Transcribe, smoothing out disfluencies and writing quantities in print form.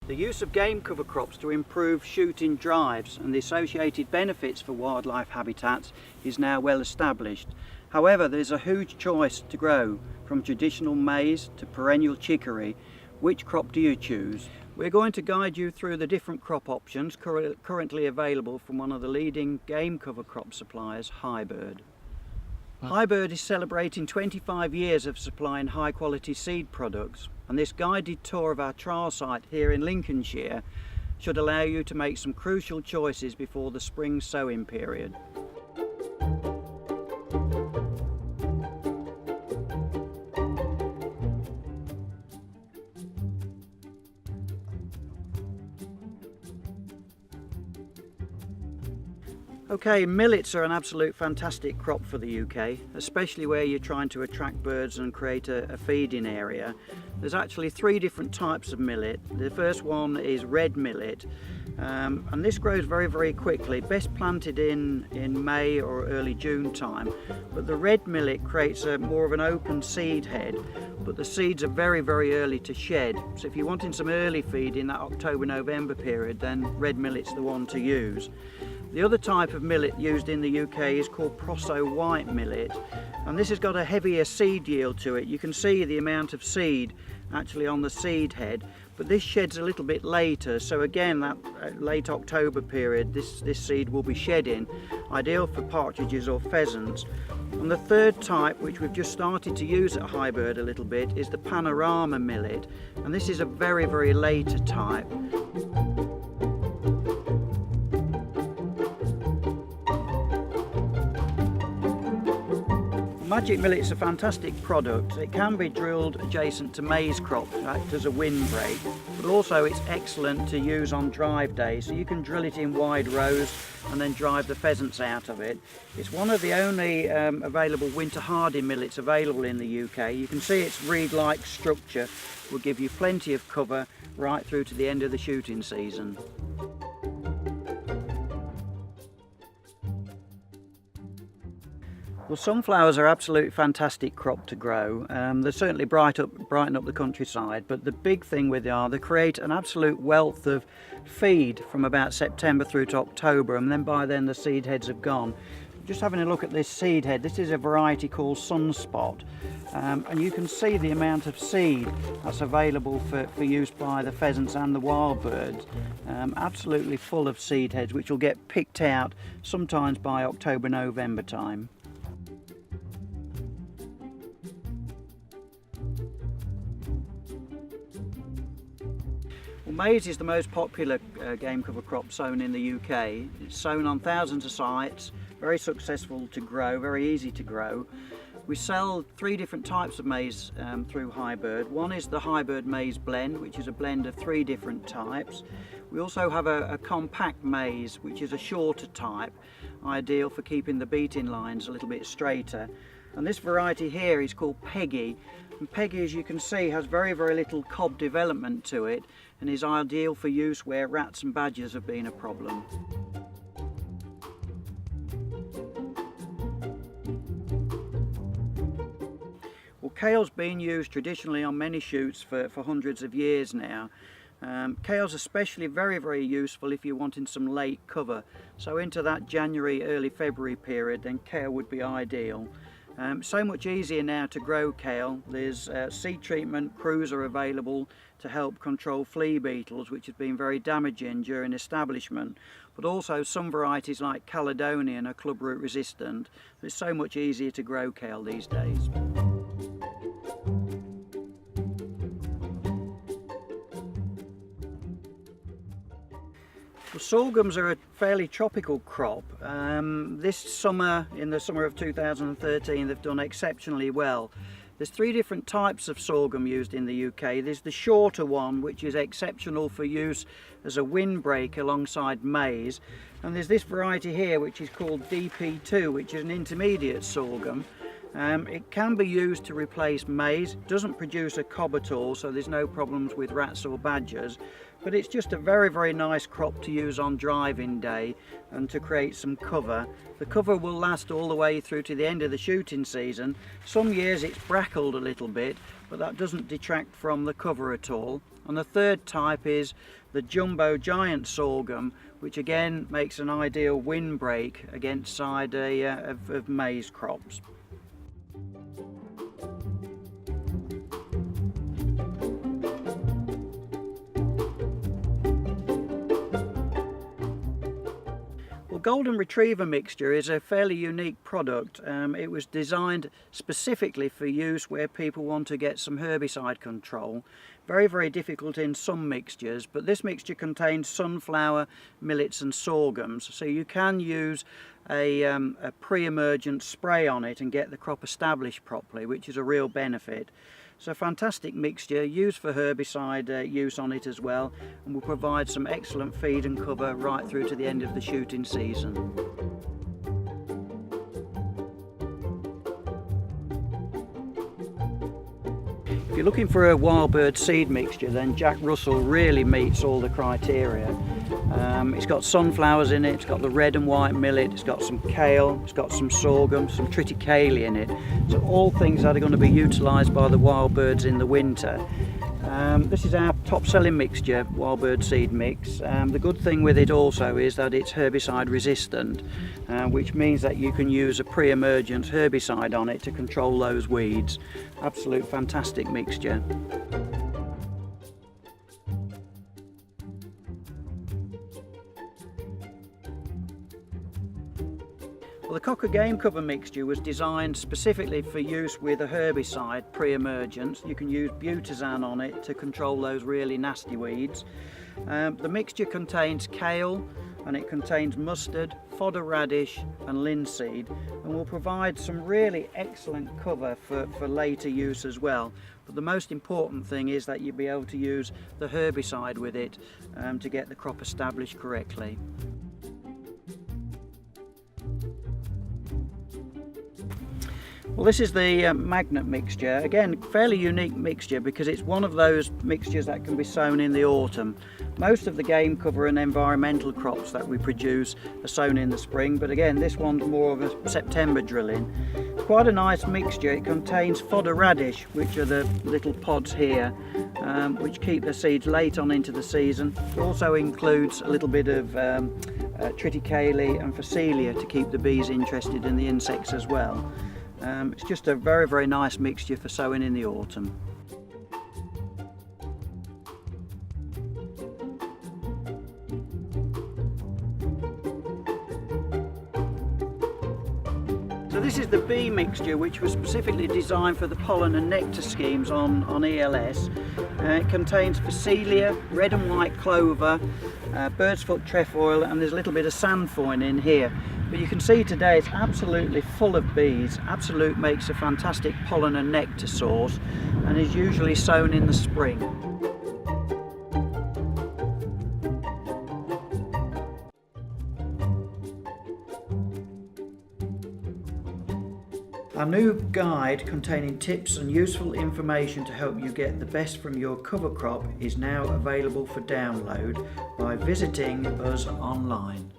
The use of game cover crops to improve shooting drives and the associated benefits for wildlife habitats is now well established. However, there's a huge choice to grow, from traditional maize to perennial chicory. Which crop do you choose? We're going to guide you through the different crop options currently available from one of the leading game cover crop suppliers, Highbird. Highbird is celebrating 25 years of supplying high quality seed products, and this guided tour of our trial site here in Lincolnshire should allow you to make some crucial choices before the spring sowing period. Okay, millets are an absolute fantastic crop for the UK, especially where you're trying to attract birds and create a feeding area. There's actually three different types of millet. The first one is red millet, and this grows very quickly, best planted in May or early June time. But the red millet creates more of an open seed head, but the seeds are very early to shed. So if you're wanting some early feed in that October-November period, then red millet's the one to use. The other type of millet used in the UK is called Proso white millet, and this has got a heavier seed yield to it. You can see the amount of seed actually on the seed head, but this sheds a little bit later, so again that late October period this seed will be shedding, ideal for partridges or pheasants. And the third type, which we've just started to use at Highbird a little bit, is the Panorama millet, and this is a very later type. Magic millet's a fantastic product. It can be drilled adjacent to maize crops to act as a windbreak, but also it's excellent to use on drive days, so you can drill it in wide rows and then drive the pheasants out of it. It's one of the only available winter hardy millets available in the UK. You can see its reed-like structure will give you plenty of cover right through to the end of the shooting season. Well, sunflowers are absolutely fantastic crop to grow. They certainly brighten up the countryside, but the big thing with them are they create an absolute wealth of feed from about September through to October, and then by then the seed heads have gone. Just having a look at this seed head, this is a variety called Sunspot, and you can see the amount of seed that's available for use by the pheasants and the wild birds. Absolutely full of seed heads, which will get picked out sometimes by October-November time. Well, maize is the most popular game cover crop sown in the UK. It's sown on thousands of sites, very successful to grow, very easy to grow. We sell three different types of maize through Highbird. One is the Highbird maize blend, which is a blend of three different types. We also have a compact maize, which is a shorter type, ideal for keeping the beating lines a little bit straighter. And this variety here is called Peggy. And Peggy, as you can see, has very little cob development to it and is ideal for use where rats and badgers have been a problem. Well, kale's been used traditionally on many shoots for hundreds of years now. Kale's especially very useful if you're wanting some late cover. So into that January, early February period, then kale would be ideal. So much easier now to grow kale. There's seed treatment crews are available to help control flea beetles, which have been very damaging during establishment, but also some varieties like Caledonian are clubroot resistant. It's so much easier to grow kale these days. Well, sorghums are a fairly tropical crop. This summer, in the summer of 2013, they've done exceptionally well. There's three different types of sorghum used in the UK. There's the shorter one, which is exceptional for use as a windbreak alongside maize. And there's this variety here, which is called DP2, which is an intermediate sorghum. It can be used to replace maize. It doesn't produce a cob at all, so there's no problems with rats or badgers, but it's just a very nice crop to use on driving day and to create some cover. The cover will last all the way through to the end of the shooting season. Some years it's brackled a little bit, but that doesn't detract from the cover at all. And the third type is the jumbo giant sorghum, which again makes an ideal windbreak against side of maize crops. Golden Retriever mixture is a fairly unique product. It was designed specifically for use where people want to get some herbicide control. Very difficult in some mixtures, but this mixture contains sunflower, millets and sorghums, so you can use a pre-emergent spray on it and get the crop established properly, which is a real benefit. So fantastic mixture, used for herbicide use on it as well, and will provide some excellent feed and cover right through to the end of the shooting season. If you're looking for a wild bird seed mixture, then Jack Russell really meets all the criteria. It's got sunflowers in it, it's got the red and white millet, it's got some kale, it's got some sorghum, some triticale in it. So all things that are going to be utilised by the wild birds in the winter. This is our top selling mixture, wild bird seed mix. The good thing with it also is that it's herbicide resistant, which means that you can use a pre-emergent herbicide on it to control those weeds. Absolute fantastic mixture. Well, the Cocker Game Cover mixture was designed specifically for use with a herbicide pre-emergence. You can use butazan on it to control those really nasty weeds. The mixture contains kale and it contains mustard, fodder radish and linseed, and will provide some really excellent cover for later use as well. But the most important thing is that you'll be able to use the herbicide with it to get the crop established correctly. Well, this is the magnet mixture. Again, fairly unique mixture because it's one of those mixtures that can be sown in the autumn. Most of the game cover and environmental crops that we produce are sown in the spring, but again, this one's more of a September drilling. Quite a nice mixture. It contains fodder radish, which are the little pods here, which keep the seeds late on into the season. It also includes a little bit of triticale and phacelia to keep the bees interested in the insects as well. It's just a very nice mixture for sowing in the autumn. So this is the bee mixture, which was specifically designed for the pollen and nectar schemes on ELS. It contains phacelia, red and white clover, bird's foot trefoil, and there's a little bit of sandfoin in here. But you can see today it's absolutely full of bees. Absolute makes a fantastic pollen and nectar source and is usually sown in the spring. Our new guide containing tips and useful information to help you get the best from your cover crop is now available for download by visiting us online.